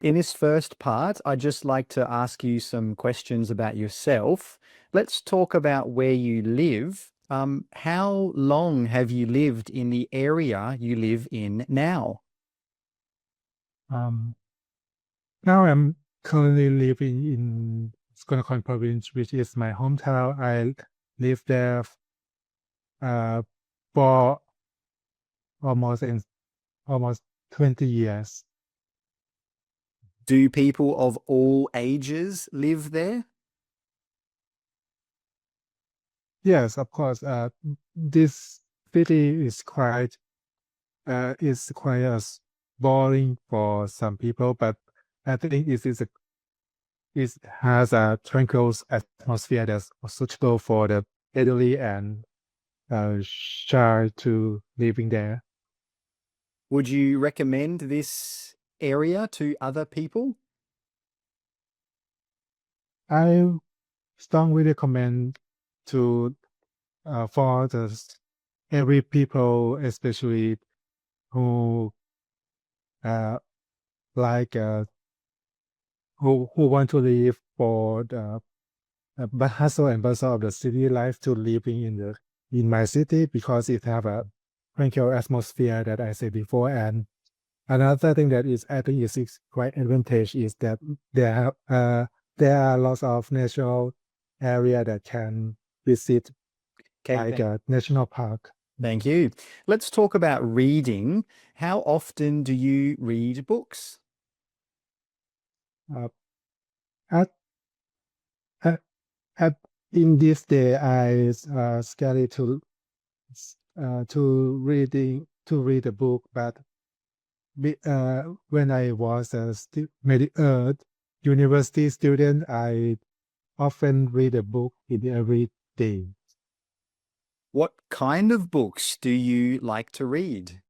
In this first part, I'd just like to ask you some questions about yourself. Let's talk about where you live. How long have you lived in the area you live in now? Um, Now I'm currently living in Skonakon province, which is my hometown. I lived there uh, for almost in almost 20 years. Do people of all ages live there? Yes, of course. This city is quite boring for some people, but I think it has a tranquil atmosphere that's suitable for the elderly and shy to living there. Would you recommend this area to other people? I strongly recommend to for every people, especially who uh, like who want to live for the hustle and bustle of the city life to living in my city because it have a tranquil atmosphere that I said before. And another thing that is I think is quite advantage is that there have, there are lots of natural area that can visit Okay, like a national park. thank you. Let's talk about reading. How often do you read books? Uh, at, at, at in this day, I scary to read a book, but when I was a university student, I often read a book in every day. What kind of books do you like to read?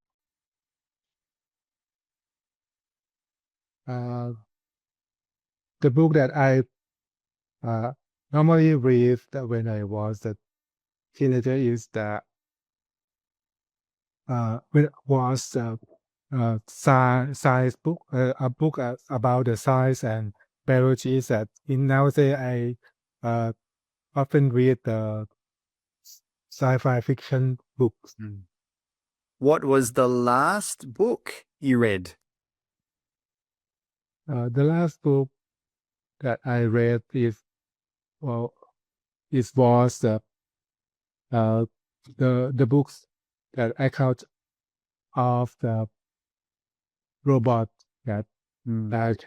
Uh, the book that I uh, normally read when I was a teenager is the when it was science book, a book about the science and biology. That in nowadays I uh, often read the sci-fi fiction books. Mm. What was the last book you read? The last book that I read is well, it was uh, the books that account of the robot that Mm. that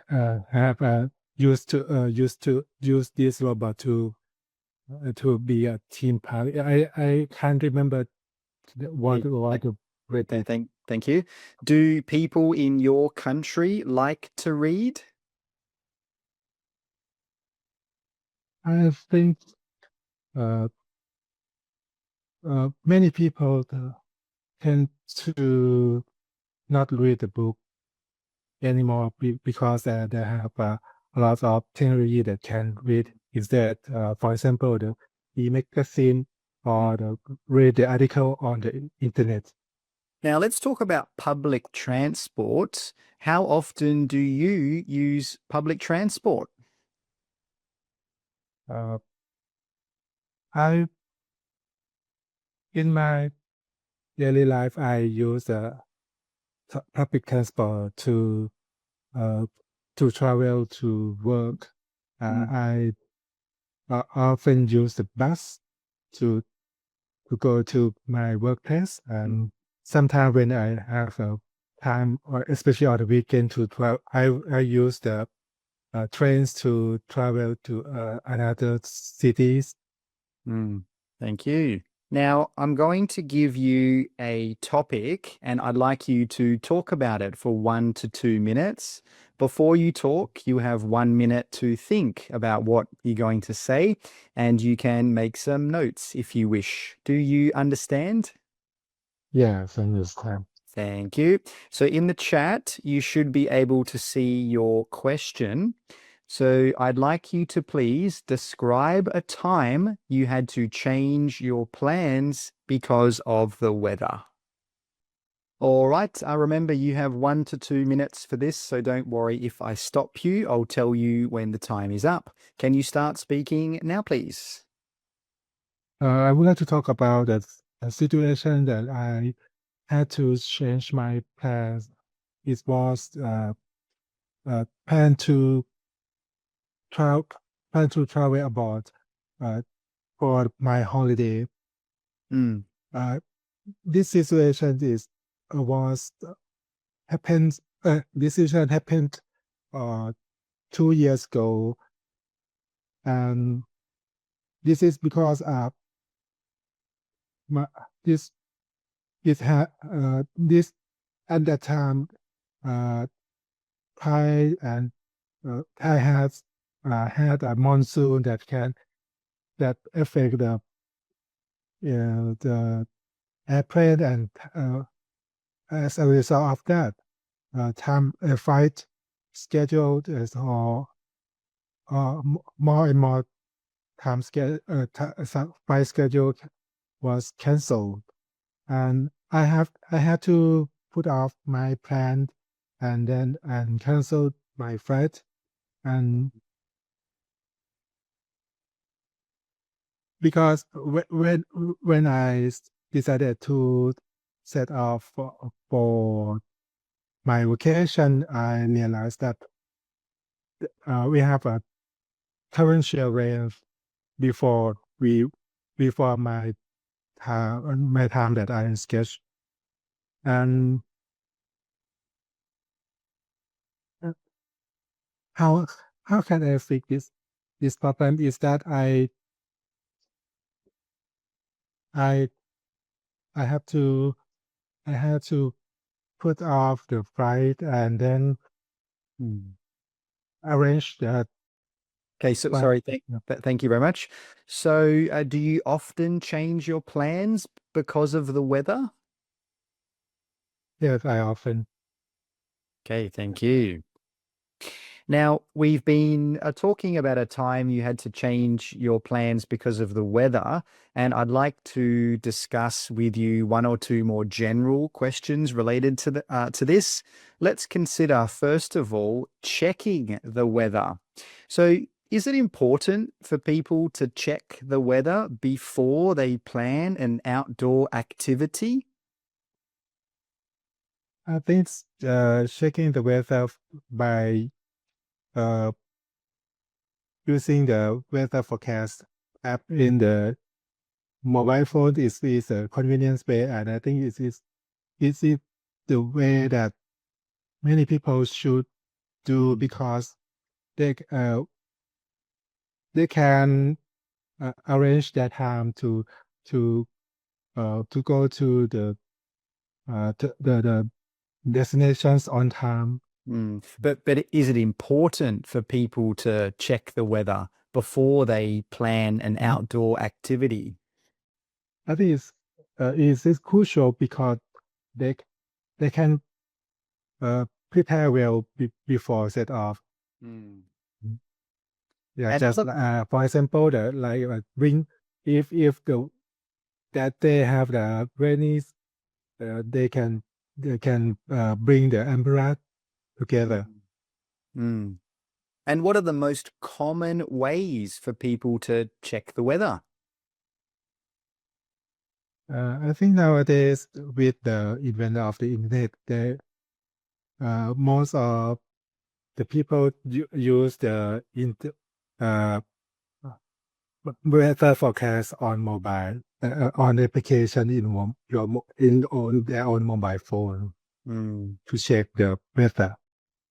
have used to use this robot to be a team part. I can't remember Yeah, what to read it. thank you. Do people in your country like to read? I think uh, many people tend to not read the book anymore because they have a lot of technology that can read instead. For example, the e-magazine or read the article on the internet. Now let's talk about public transport. How often do you use public transport? Uh, I in my daily life I use public transport uh, to travel to work. Mm. I often use the bus to to go to my workplace, and sometimes when I have time, or especially on the weekend, to travel, I use the trains to travel to another cities. Mm, thank you. Now, I'm going to give you a topic and I'd like you to talk about it for 1 to 2 minutes. Before you talk, you have 1 minute to think about what you're going to say, and you can make some notes if you wish. Do you understand? Yes, I understand. Thank you. So in the chat, you should be able to see your question. So I'd like you to please describe a time you had to change your plans because of the weather. All right. Remember, you have 1 to 2 minutes for this, so don't worry if I stop you. I'll tell you when the time is up. Can you start speaking now, please? I would like to talk about a situation that I had to change my plans. It was plan to travel plan to travel abroad uh, for my holiday. Mm, Uh, this situation is was happened. This situation happened uh, 2 years ago, and this is because my, this this at that time uh, Thai and Thai has had a monsoon that affect the airplane, and as a result of that, time flight scheduled is more and more flight schedule was cancelled, and I had to put off my plan and cancel my flight. And because when I decided to set off for my vacation, I realized that we have a torrential rain before we before my time that I sketched. And uh, how how can I fix this problem is that I I have to I had to put off the flight and then mm. arrange that. Okay, so But sorry. Thank you very much. So, do you often change your plans because of the weather? yes, I often. Okay, thank you. Now, we've been talking about a time you had to change your plans because of the weather, and I'd like to discuss with you one or two more general questions related to this. Let's consider, first of all, checking the weather. So, is it important for people to check the weather before they plan an outdoor activity? I think checking the weather by uh, using the weather forecast app in the mobile phone is a convenience way, and I think it is the way that many people should do Mm, because they they can arrange their time to to go to the destinations on time. mm. But is it important for people to check the weather before they plan an Mhm. outdoor activity? I think it's crucial because they they can prepare well before set off. Mm. Mhm. Yeah, And just other, for example, the like bring if the that they have the rainy, they can bring the umbrella together. Mm. Mm. And what are the most common ways for people to check the weather? I think nowadays with the advent of the internet, most of the people use the uh, weather forecast on mobile, on application in on their own mobile phone Mm. to check the weather.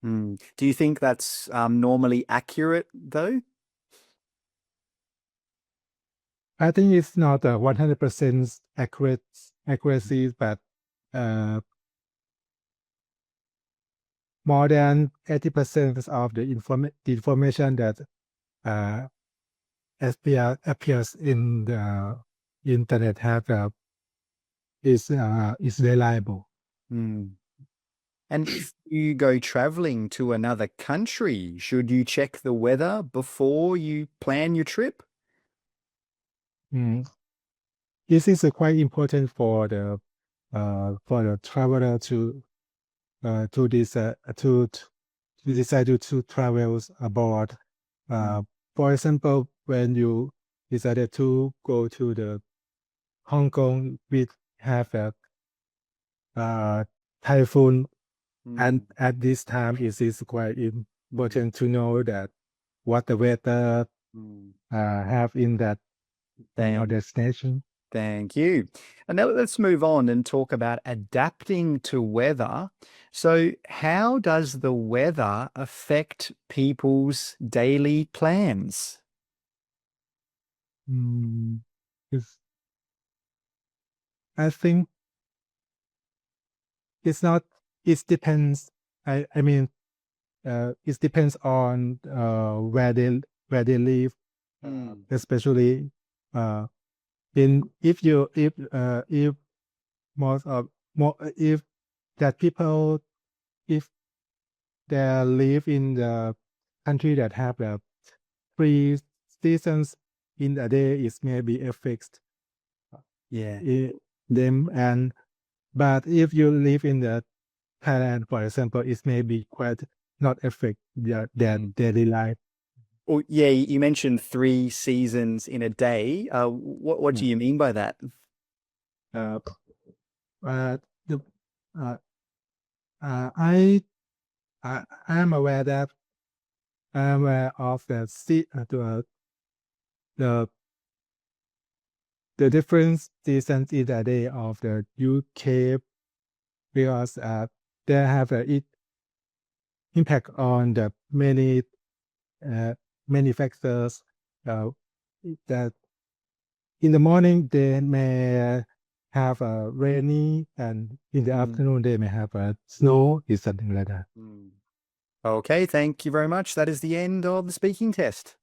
Mm. Do you think that's normally accurate, though? I think it's not a 100% accuracy, but uh, more than 80% of the information that uh, appears in the internet have is reliable. Mm. And if you go traveling to another country, should you check the weather before you plan your trip? Mm. This is quite important for for the traveler to this to decide to travel abroad. For example, when you decided to go to the Hong Kong, we have a typhoon, and at this time it is quite important to know that what the weather have in that destination. Thank you. And now let's move on and talk about adapting to weather. So, how does the weather affect people's daily plans? It's, I think it's not. It depends. I mean, it depends on where they live, especially if most of more if that people if they live in the country that have the 3 seasons in a day, it may be affects them. And but if you live in the Thailand, for example, it may be quite not affect their daily life. Oh, yeah, you mentioned 3 seasons in a day. What do you mean by that? Uh, the, uh, I am aware that I'm aware of the different seasons in a day of the UK, because they have impact on the many factors. That in the morning they may have a rainy, and in the afternoon they may have a snow, is something like that. Okay, thank you very much. That is the end of the speaking test.